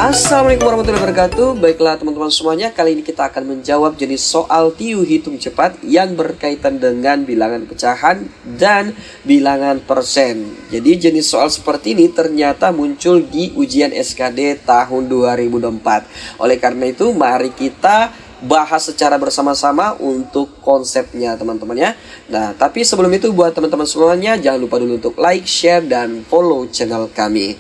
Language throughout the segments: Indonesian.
Assalamualaikum warahmatullahi wabarakatuh. Baiklah teman-teman semuanya, kali ini kita akan menjawab jenis soal TIU hitung cepat yang berkaitan dengan bilangan pecahan dan bilangan persen. Jadi jenis soal seperti ini ternyata muncul di ujian SKD tahun 2024. Oleh karena itu mari kita bahas secara bersama-sama untuk konsepnya teman-teman ya. Nah, tapi sebelum itu buat teman-teman semuanya jangan lupa dulu untuk like, share, dan follow channel kami.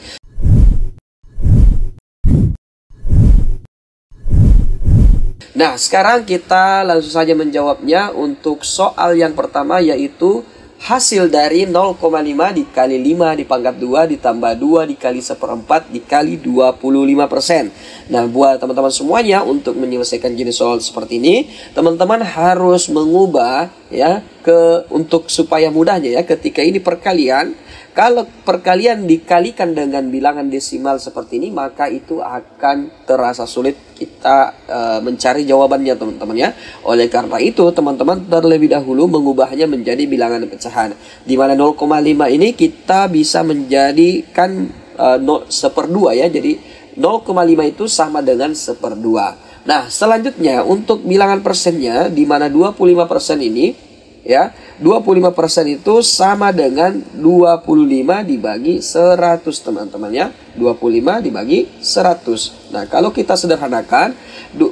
Nah, sekarang kita langsung saja menjawabnya untuk soal yang pertama, yaitu hasil dari 0,5 dikali 5 di pangkat 2 ditambah 2 dikali 1/4 dikali 25%. Nah, buat teman-teman semuanya untuk menyelesaikan jenis soal seperti ini, teman-teman harus mengubah ya untuk supaya mudahnya ya ketika ini perkalian. Kalau perkalian dikalikan dengan bilangan desimal seperti ini, maka itu akan terasa sulit kita mencari jawabannya teman-teman ya. Oleh karena itu teman-teman terlebih dahulu mengubahnya menjadi bilangan pecahan. Di mana 0,5 ini kita bisa menjadikan 1/2 ya. Jadi 0,5 itu sama dengan 1/2. Nah, selanjutnya untuk bilangan persennya, di mana 25% ini ya, 25% itu sama dengan 25 dibagi 100 teman-teman ya. 25 dibagi 100. Nah, kalau kita sederhanakan,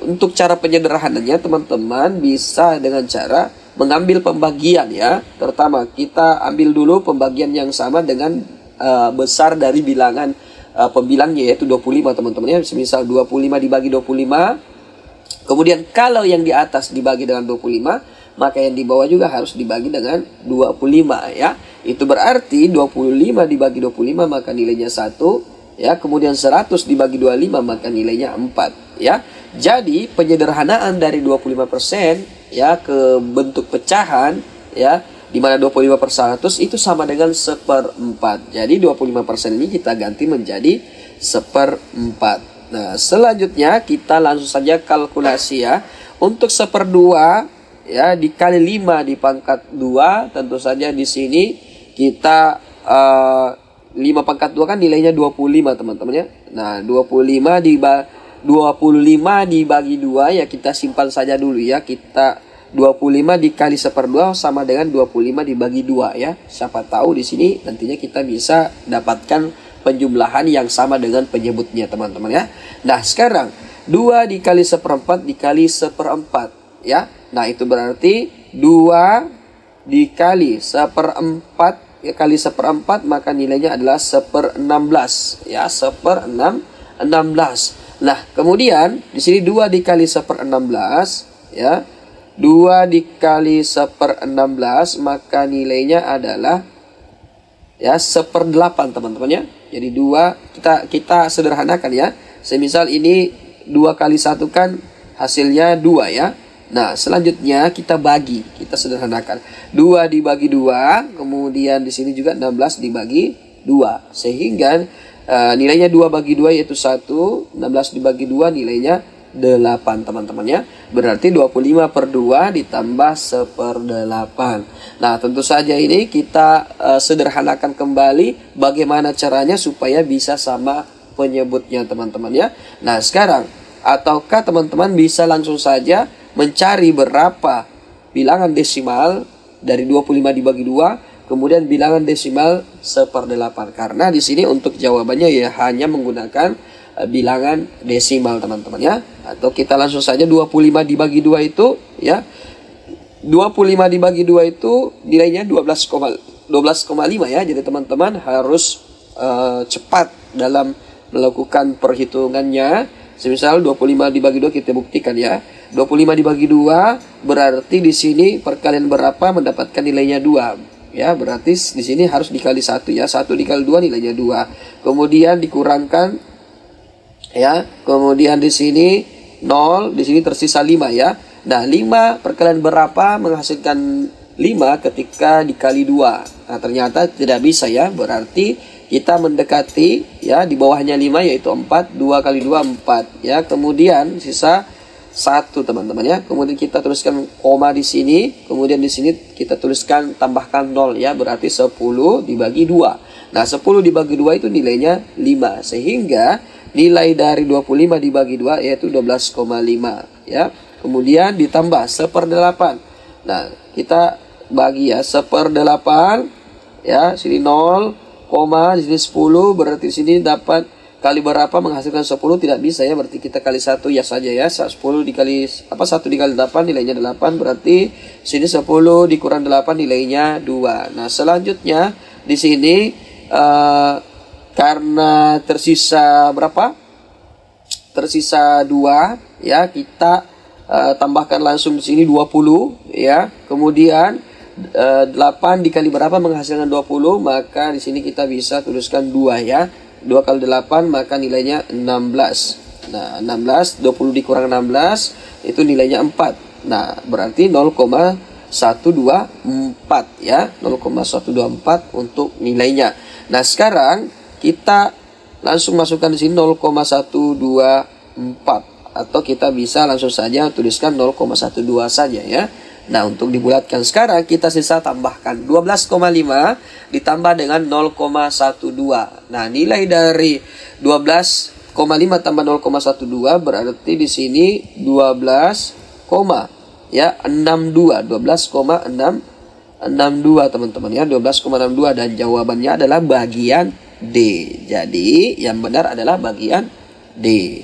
untuk cara penyederhananya teman-teman bisa dengan cara mengambil pembagian ya. Pertama, kita ambil dulu pembagian yang sama dengan besar dari bilangan pembilangnya, yaitu 25 teman-teman ya. Misal 25 dibagi 25. Kemudian kalau yang di atas dibagi dengan 25, maka yang di bawah juga harus dibagi dengan 25 ya. Itu berarti 25 dibagi 25 maka nilainya 1 ya. Kemudian 100 dibagi 25 maka nilainya 4 ya. Jadi penyederhanaan dari 25% ya ke bentuk pecahan ya, di mana 25 per 100 itu sama dengan 1/4. Jadi 25% ini kita ganti menjadi 1/4. Nah, selanjutnya kita langsung saja kalkulasi ya. Untuk 1/2 ya dikali 5 di pangkat 2, tentu saja di sini kita 5 pangkat 2 kan nilainya 25 teman-teman ya. Nah, 25 dibagi 2 ya, kita simpan saja dulu ya. Kita 25 dikali 1/2 sama dengan 25 dibagi 2 ya. Siapa tahu di sini nantinya kita bisa dapatkan penjumlahan yang sama dengan penyebutnya teman-teman ya. Nah, sekarang 2 dikali 1/4 dikali 1/4 ya. Nah, itu berarti 2 dikali 1/4 kali 1/4 maka nilainya adalah 1/16 ya, 1/16. Nah, kemudian di sini 2 dikali 1/16 ya. 2 dikali 1/16 maka nilainya adalah ya 1/8 teman-teman ya. Jadi 2 kita sederhanakan ya. Semisal ini 2 kali 1 kan hasilnya 2 ya. Nah, selanjutnya kita bagi, kita sederhanakan. 2 dibagi 2, kemudian di sini juga 16 dibagi 2. Sehingga nilainya 2 bagi 2 yaitu 1, 16 dibagi 2 nilainya 8 teman-teman ya. Berarti 25/2 ditambah 1/8. Nah, tentu saja ini kita sederhanakan kembali bagaimana caranya supaya bisa sama penyebutnya teman-teman ya. Nah, sekarang ataukah teman-teman bisa langsung saja mencari berapa bilangan desimal dari 25 dibagi 2, kemudian bilangan desimal 1/8. Karena di sini untuk jawabannya ya hanya menggunakan bilangan desimal teman-teman ya. Atau kita langsung saja 25 dibagi 2 itu ya. 25 dibagi 2 itu nilainya 12,5 ya. Jadi teman-teman harus cepat dalam melakukan perhitungannya. Semisal 25 dibagi 2 kita buktikan ya. 25 dibagi 2 berarti di sini perkalian berapa mendapatkan nilainya 2 ya. Berarti di sini harus dikali 1 ya. 1 dikali 2 nilainya 2. Kemudian dikurangkan ya. Kemudian di sini 0, di sini tersisa 5 ya. Nah, 5 perkalian berapa menghasilkan 5 ketika dikali 2. Nah, ternyata tidak bisa ya. Berarti kita mendekati ya, di bawahnya 5 yaitu 4, 2 kali 2 4 ya. Kemudian sisa 1 teman-teman ya. Kemudian kita tuliskan koma di sini, kemudian di sini kita tuliskan tambahkan 0 ya, berarti 10 dibagi 2. Nah, 10 dibagi 2 itu nilainya 5. Sehingga nilai dari 25 dibagi 2 yaitu 12,5 ya. Kemudian ditambah 1/8. Nah, kita bagi ya 1/8 ya, sini 0, di sini 10, berarti sini dapat kali berapa menghasilkan 10 tidak bisa ya, berarti kita kali 1 ya saja ya. 10 dikali 1 dikali 8 nilainya 8, berarti sini 10 dikurang 8 nilainya 2. Nah, selanjutnya di sini karena tersisa berapa? Tersisa 2 ya, kita tambahkan langsung di sini 20 ya. Kemudian 8 dikali berapa menghasilkan 20, maka di sini kita bisa tuliskan 2 ya. 2 kali 8 maka nilainya 16. Nah, 16 20 dikurang 16 itu nilainya 4. Nah, berarti 0,124 ya. 0,124 untuk nilainya. Nah, sekarang kita langsung masukkan di sini 0,124 atau kita bisa langsung saja tuliskan 0,12 saja ya. Nah, untuk dibulatkan sekarang kita sisa tambahkan 12,5 ditambah dengan 0,12. Nah, nilai dari 12,5 tambah 0,12 berarti di sini 12,62 teman-teman ya, 12,62 dan jawabannya adalah bagian D. Jadi yang benar adalah bagian D.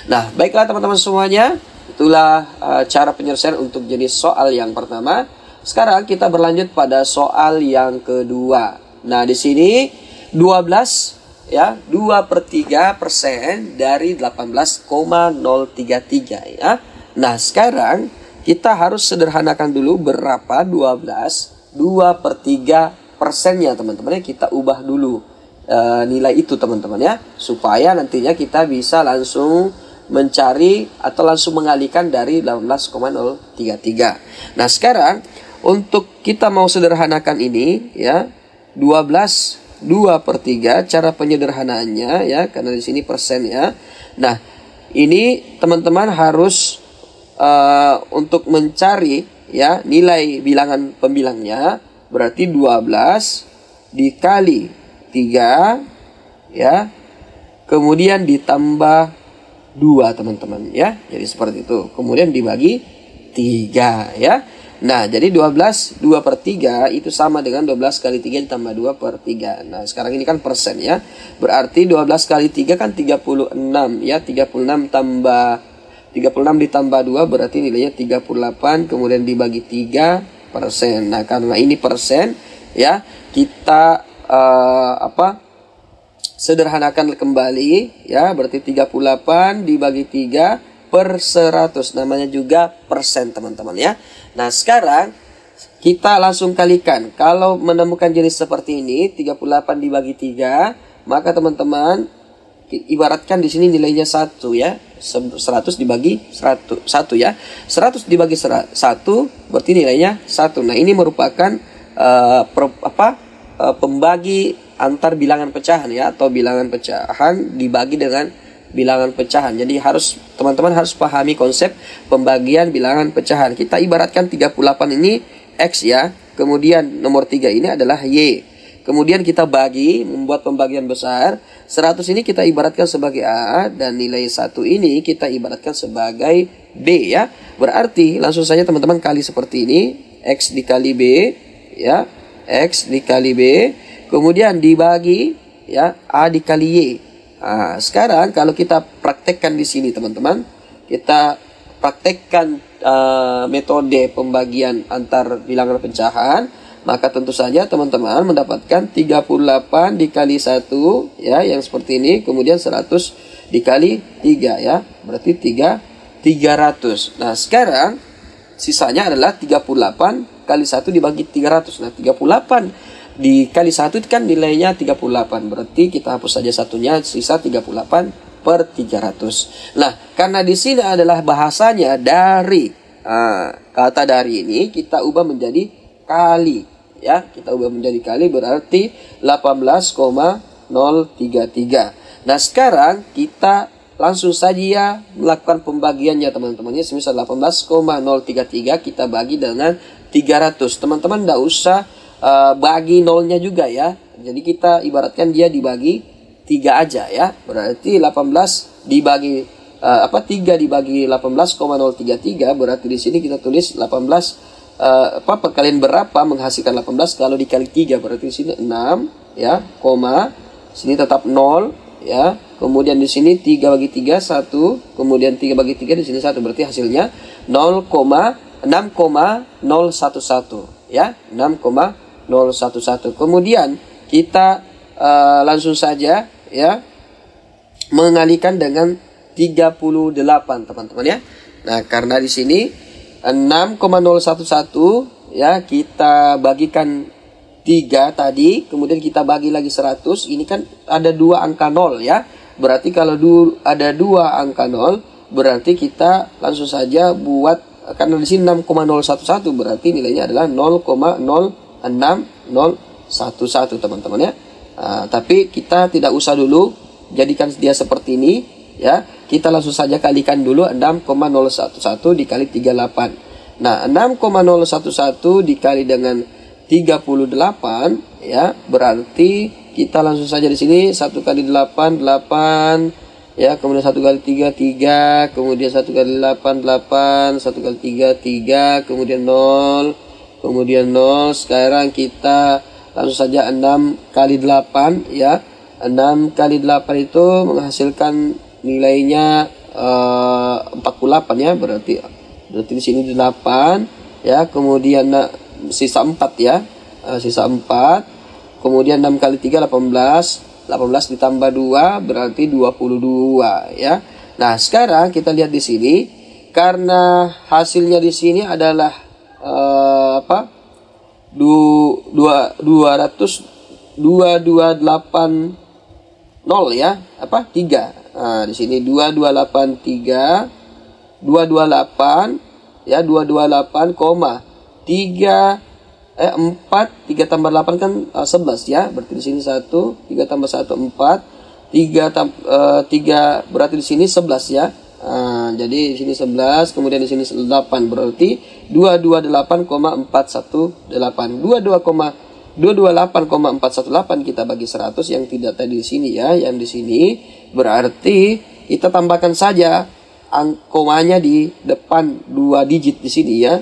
Nah, baiklah teman-teman semuanya. Itulah cara penyelesaian untuk jenis soal yang pertama. Sekarang kita berlanjut pada soal yang kedua. Nah, di sini 12 ya, 2/3% dari 18,033 ya. Nah, sekarang kita harus sederhanakan dulu berapa 2/3%-nya teman-teman ya. Kita ubah dulu nilai itu teman-teman ya, supaya nantinya kita bisa langsung mencari atau langsung mengalihkan dari 18,033. Nah, sekarang untuk kita mau sederhanakan ini ya, 2/3 cara penyederhanaannya ya, karena di sini persen ya. Nah, ini teman-teman harus untuk mencari ya nilai bilangan pembilangnya, berarti 12 dikali 3 ya, kemudian ditambah 2 teman-teman ya. Jadi seperti itu. Kemudian dibagi 3 ya. Nah, jadi 2/3 itu sama dengan 12 kali 3 ditambah 2/3. Nah, sekarang ini kan persen ya. Berarti 12 kali 3 kan 36 ya. 36 ditambah 2 berarti nilainya 38. Kemudian dibagi 3%. Nah, karena ini persen ya, kita sederhanakan kembali ya, berarti 38 dibagi 3/100, namanya juga persen teman-teman ya. Nah, sekarang kita langsung kalikan. Kalau menemukan jenis seperti ini 38 dibagi 3, maka teman-teman ibaratkan di sini nilainya 1 ya. 100 dibagi 1 ya. 100 dibagi 1 berarti nilainya 1. Nah, ini merupakan pembagi antar bilangan pecahan ya, atau bilangan pecahan dibagi dengan bilangan pecahan. Jadi teman-teman harus pahami konsep pembagian bilangan pecahan. Kita ibaratkan 38 ini X ya, kemudian nomor 3 ini adalah Y. Kemudian kita bagi, membuat pembagian besar. 100 ini kita ibaratkan sebagai A, dan nilai 1 ini kita ibaratkan sebagai B ya. Berarti langsung saja teman-teman kali seperti ini, X dikali B ya, X dikali B, kemudian dibagi ya A dikali Y. Nah, sekarang kalau kita praktekkan di sini teman-teman, kita praktekkan metode pembagian antar bilangan pecahan, maka tentu saja teman-teman mendapatkan 38 dikali 1 ya, yang seperti ini, kemudian 100 dikali 3 ya, berarti 300. Nah, sekarang sisanya adalah 38 kali 1 dibagi 300. Nah, 38 dikali 1 itu kan nilainya 38. Berarti kita hapus saja satunya, sisa 38/300. Nah, karena di sini adalah bahasanya dari, kata dari ini kita ubah menjadi kali ya. Kita ubah menjadi kali, berarti 18,033. Nah, sekarang kita langsung saja melakukan pembagiannya teman-teman ya. Semisal 18,033 kita bagi dengan 300. Teman-teman tidak usah bagi nolnya juga ya. Jadi kita ibaratkan dia dibagi 3 aja ya. Berarti 18 dibagi 3 dibagi 18,033, berarti di sini kita tulis 18 perkalian berapa menghasilkan 18 kalau dikali 3, berarti di sini 6 ya, koma, sini tetap 0 ya. Kemudian di sini 3 bagi 3 1, kemudian 3 bagi 3 di sini 1, berarti hasilnya 6,011 ya, 6,011. Kemudian kita langsung saja ya mengalihkan dengan 38 teman-teman ya. Nah, karena di sini 6,011 ya, kita bagikan 3 tadi, kemudian kita bagi lagi 100. Ini kan ada 2 angka 0 ya. Berarti kalau ada 2 angka 0, berarti kita langsung saja buat, karena di sini 6,011 berarti nilainya adalah 0,06011 teman-teman ya. Tapi kita tidak usah dulu jadikan dia seperti ini ya. Kita langsung saja kalikan dulu 6,011 dikali 38. Nah, 6,011 dikali dengan 38 ya, berarti kita langsung saja di sini 1 kali 8 8 ya, kemudian 1 kali 3 3, kemudian 1 kali 8 8, 1 kali 3 3, kemudian 0, kemudian 0. Sekarang kita langsung saja 6 kali 8 ya. 6 kali 8 itu menghasilkan nilainya 48 ya, berarti di sini 8 ya, kemudian sisa 4 ya, sisa 4, kemudian 6 kali 3 18 ditambah 2 berarti 22 ya. Nah, sekarang kita lihat di sini, karena hasilnya di sini adalah 2280 ya, 3. Nah, di sini 2283 228 ya, 228, 3 3 tambah 8 kan 11 ya. Berarti di sini 1, 3 tambah 1 4, 3 berarti di sini 11 ya. Jadi di sini 11, kemudian di sini 8, berarti 228,418. 228,418 kita bagi 100 yang tidak tadi di sini ya, yang di sini berarti kita tambahkan saja komanya di depan 2 digit di sini ya.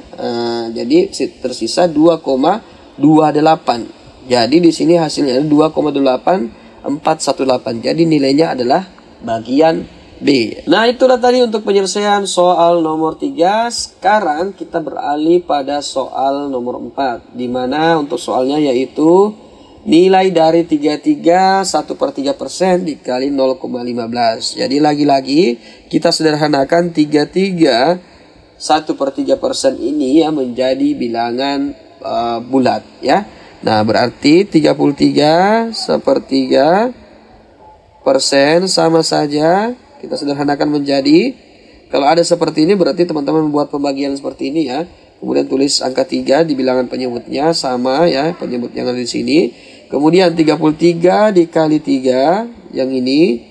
Jadi tersisa 2,28. Jadi di sini hasilnya 2,8418. Jadi nilainya adalah bagian B. Nah, itulah tadi untuk penyelesaian soal nomor 3. Sekarang kita beralih pada soal nomor 4, di mana untuk soalnya yaitu nilai dari 33 1/3% dikali 0,15. Jadi lagi-lagi kita sederhanakan 33 1/3% ini ya menjadi bilangan bulat ya. Nah, berarti 33 1/3% sama saja kita sederhanakan menjadi, kalau ada seperti ini berarti teman-teman membuat pembagian seperti ini ya. Kemudian tulis angka 3 di bilangan penyebutnya sama ya, penyebut yang ada di sini. Kemudian 33 dikali 3 yang ini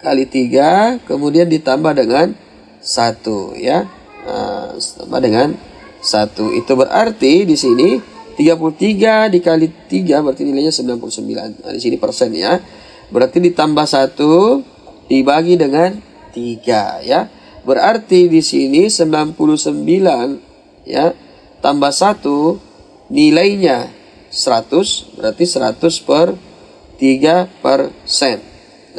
kali 3, kemudian ditambah dengan 1 ya. Nah, tambah dengan 1. Itu berarti di sini 33 dikali 3 berarti nilainya 99. Nah, di sini persen ya. Berarti ditambah 1 dibagi dengan 3 ya. Berarti di sini 99 ya tambah 1 nilainya 100, berarti 100/3%.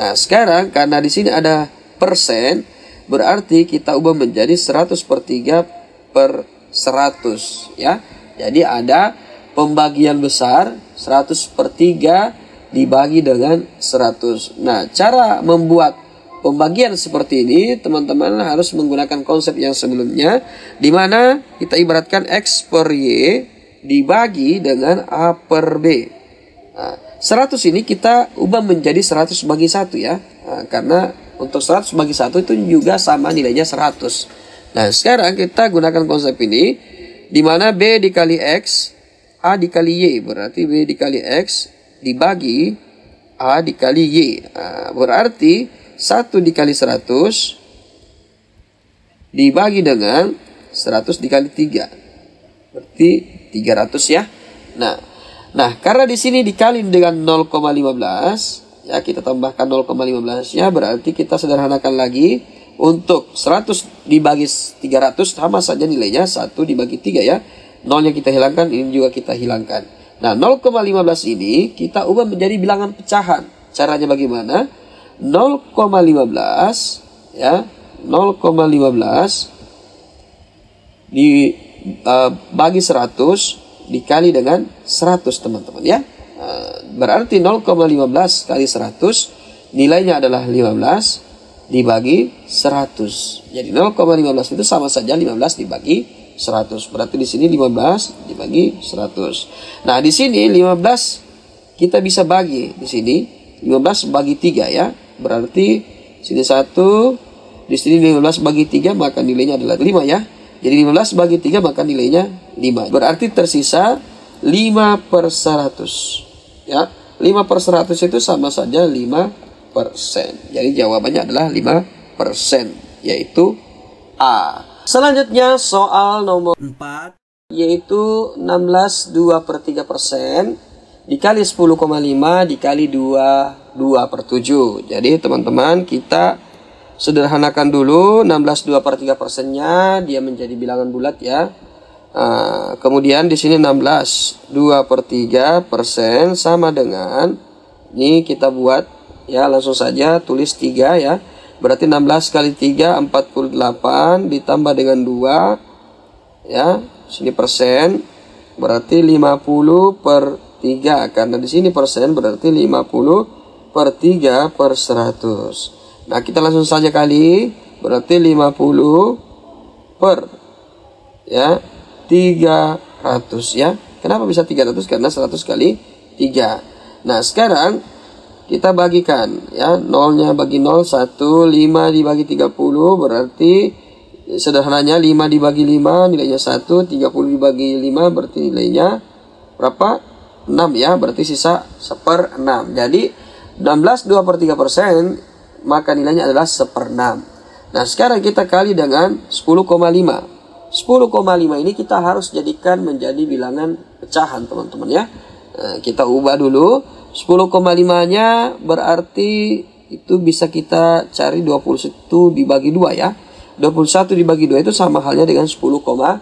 Nah, sekarang karena di sini ada persen, berarti kita ubah menjadi 100/3/100 ya. Jadi ada pembagian besar 100/3 dibagi dengan 100. Nah, cara membuat pembagian seperti ini teman-teman harus menggunakan konsep yang sebelumnya, di mana kita ibaratkan X per Y dibagi dengan A per B. Nah, 100 ini kita ubah menjadi 100 bagi 1 ya. Nah, karena untuk 100 bagi 1 itu juga sama nilainya 100. Nah, sekarang kita gunakan konsep ini, di mana B dikali X, A dikali Y. Berarti B dikali X dibagi A dikali Y. Nah, berarti 1 dikali 100 dibagi dengan 100 dikali 3. Berarti 300 ya. Nah, karena di sini dikali dengan 0,15 Ya, kita tambahkan 0,15-nya, berarti kita sederhanakan lagi. Untuk 100 dibagi 300 sama saja nilainya 1 dibagi 3 ya. Nolnya kita hilangkan, ini juga kita hilangkan. Nah, 0,15 ini kita ubah menjadi bilangan pecahan. Caranya bagaimana? 0,15 ya, 0,15 bagi 100 dikali dengan 100 teman-teman ya. Berarti 0,15 kali 100 nilainya adalah 15 dibagi 100. Jadi 0,15 itu sama saja 15 dibagi 100. Berarti di sini 15 dibagi 100. Nah, di sini 15 kita bisa bagi di sini 15 bagi 3 ya. Berarti sini 1, di sini 15 bagi 3 maka nilainya adalah 5 ya. Jadi 15 bagi 3 maka nilainya 5. Berarti tersisa 5/100 ya. 5/100 itu sama saja 5%. Jadi jawabannya adalah 5%, yaitu A. Selanjutnya soal nomor 4, yaitu 16 2/3% dikali 10,5 dikali 2/7. Jadi teman-teman, kita sederhanakan dulu 16 2/3%-nya, dia menjadi bilangan bulat ya. Kemudian di sini 16 2/3% sama dengan, ini kita buat ya, langsung saja tulis 3 ya. Berarti 16 kali 3 48 ditambah dengan 2 ya. Sini persen berarti 50/3, karena di sini persen berarti 50/3/100. Nah, kita langsung saja kali, berarti 50 per ya 300 ya. Kenapa bisa 300? Karena 100 kali 3. Nah, sekarang kita bagikan ya, nolnya bagi 0 1, 5 dibagi 30 berarti sederhananya 5 dibagi 5 nilainya 1, 30 dibagi 5 berarti nilainya berapa? 6 ya, berarti sisa 1/6. Jadi 16 2/3% maka nilainya adalah 1/6. Nah, sekarang kita kali dengan 10,5. 10,5 ini kita harus jadikan menjadi bilangan pecahan teman-teman ya. Kita ubah dulu. 10,5-nya berarti itu bisa kita cari 21 dibagi 2 ya. 21 dibagi 2 itu sama halnya dengan 10,5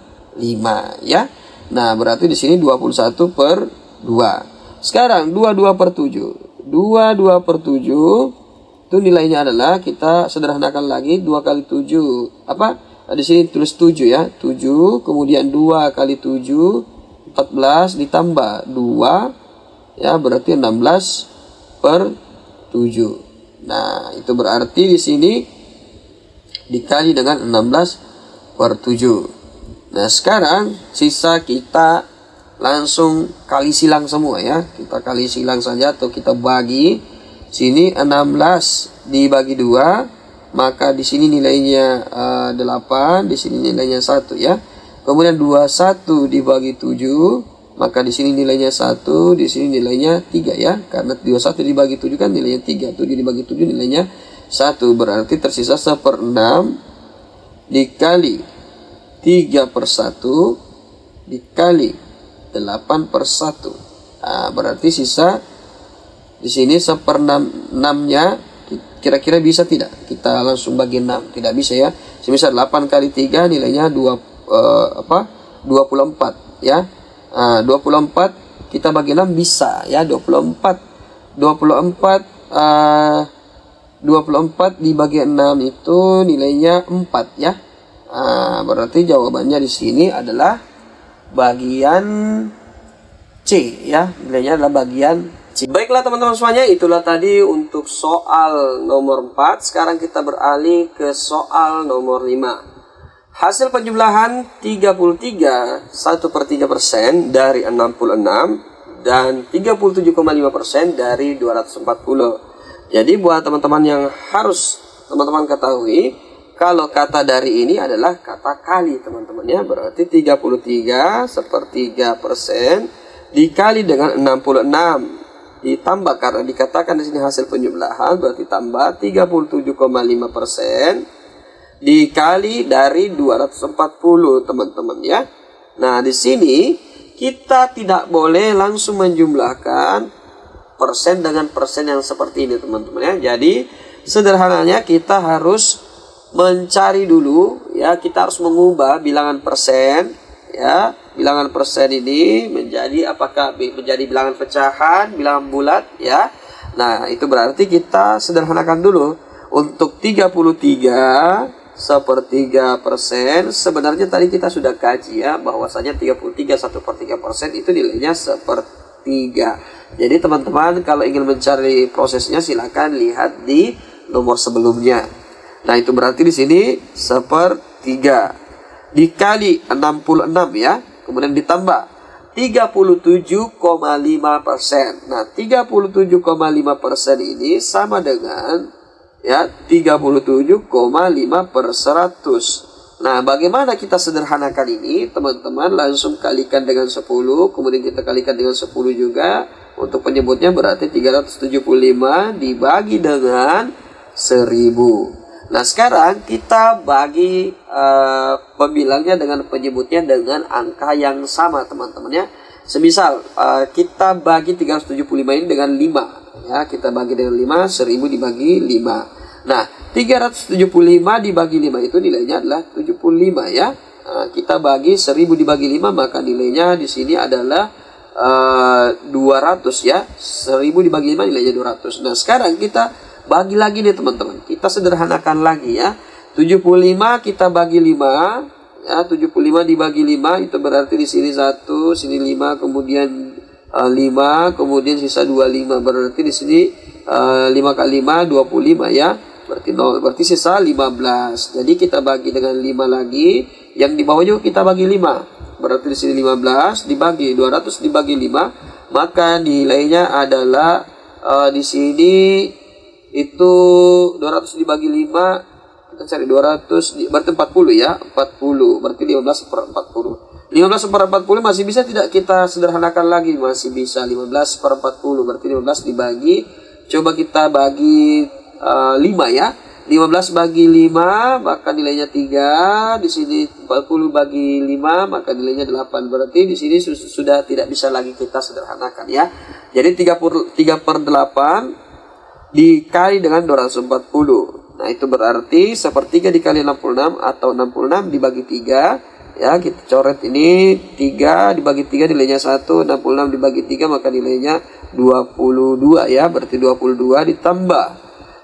ya. Nah, berarti di sini 21/2. Sekarang 22/7. 22/7 itu nilainya adalah, kita sederhanakan lagi, 2 kali 7 apa? Di sini tulis 7 ya. 7 kemudian 2 kali 7 14 ditambah 2 ya, berarti 16/7. Nah, itu berarti di sini dikali dengan 16/7. Nah, sekarang sisa kita langsung kali silang semua ya. Kita kali silang saja atau kita bagi. Sini 16 dibagi 2, maka di sini nilainya 8, di sini nilainya 1 ya. Kemudian 21 dibagi 7, maka di sini nilainya 1, di sini nilainya 3 ya. Karena 21 dibagi 7 kan nilainya 3, 7 dibagi 7 nilainya 1. Berarti tersisa 1/6 dikali 3/1 dikali 8/1. Nah, berarti sisa di sini 1/6-nya kira-kira bisa tidak? Kita langsung bagi 6. Tidak bisa ya. Semisal 8 kali 3 nilainya 24 ya. 24 kita bagi 6 bisa ya. 24 dibagi 6 itu nilainya 4 ya. Berarti jawabannya di sini adalah bagian C ya. Nilainya adalah bagian C. Baiklah teman-teman semuanya, itulah tadi untuk soal nomor 4. Sekarang kita beralih ke soal nomor 5. Hasil penjumlahan 33 1/3% dari 66 dan 37,5% dari 240. Jadi buat teman-teman yang harus teman-teman ketahui, kalau kata dari ini adalah kata kali teman-teman ya. Berarti 33 1/3% dikali dengan 66 ditambah, karena dikatakan di sini hasil penjumlahan berarti tambah 37,5% dikali dari 240 teman-teman ya. Nah, di sini kita tidak boleh langsung menjumlahkan persen dengan persen yang seperti ini teman-teman ya. Jadi sederhananya kita harus mencari dulu ya, kita harus mengubah bilangan persen ya. Bilangan persen ini menjadi apakah menjadi bilangan pecahan, bilangan bulat ya. Nah, itu berarti kita sederhanakan dulu. Untuk 33 1/3%, sebenarnya tadi kita sudah kaji ya, bahwasanya 33 1/3% itu nilainya 1/3. Jadi teman-teman kalau ingin mencari prosesnya silakan lihat di nomor sebelumnya. Nah, itu berarti di sini 1/3 dikali 66 ya, kemudian ditambah 37,5%. Nah, 37,5% ini sama dengan ya 37,5/100. Nah, bagaimana kita sederhanakan ini? Teman-teman langsung kalikan dengan 10, kemudian kita kalikan dengan 10 juga. Untuk penyebutnya berarti 375 dibagi dengan 1000. Nah, sekarang kita bagi pembilangnya dengan penyebutnya dengan angka yang sama teman-teman ya. Semisal kita bagi 375 ini dengan 5 ya, kita bagi dengan 5, 1000 dibagi 5. Nah, 375 dibagi 5 itu nilainya adalah 75 ya. Nah, kita bagi 1000 dibagi 5 maka nilainya di sini adalah 200 ya. 1000 dibagi 5 nilainya 200. Nah, sekarang kita bagi lagi nih teman-teman. Kita sederhanakan lagi ya. 75 kita bagi 5 ya, 75 dibagi 5 itu berarti di sini 1, sini 5, kemudian 5, kemudian sisa 25. Berarti di sini 5 kali 5 25 ya. Berarti 0, berarti sisa 15. Jadi kita bagi dengan 5 lagi, yang di bawah juga kita bagi 5. Berarti di sini 15 dibagi 200 dibagi 5, maka nilainya adalah di sini itu 200 dibagi 5, kita cari 200 berarti 40 ya, 40 berarti 15/40. 15/40 masih bisa tidak kita sederhanakan lagi? Masih bisa. 15/40 berarti 15 dibagi, coba kita bagi 5 ya. 15 bagi 5 maka nilainya 3. Di sini 40 bagi 5 maka nilainya 8. Berarti di sini sudah tidak bisa lagi kita sederhanakan ya. Jadi 3/8 dikali dengan 240. Nah, itu berarti 1/3 dikali 66 atau 66 dibagi 3 ya. Kita coret ini 3 dibagi 3 nilainya 1, 66 dibagi 3 maka nilainya 22 ya. Berarti 22 ditambah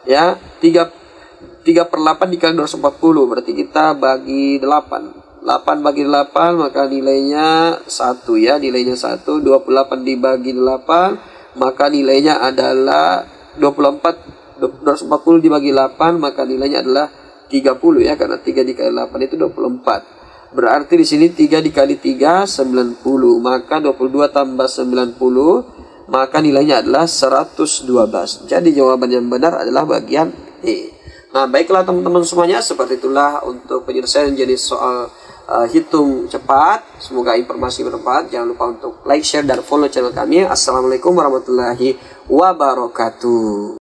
ya 3/8 dikali 240 berarti kita bagi 8. 8 bagi 8 maka nilainya 1 ya, nilainya 1. 28 dibagi 8 maka nilainya adalah 240 dibagi 8 maka nilainya adalah 30 ya, karena 3 dikali 8 itu 24. Berarti di sini 3 dikali 3 90, maka 22 tambah 90 maka nilainya adalah 112. Jadi jawaban yang benar adalah bagian E. Nah, baiklah teman-teman semuanya, seperti itulah untuk penyelesaian jenis soal hitung cepat. Semoga informasi bermanfaat. Jangan lupa untuk like, share, dan follow channel kami. Assalamualaikum warahmatullahi wabarakatuh.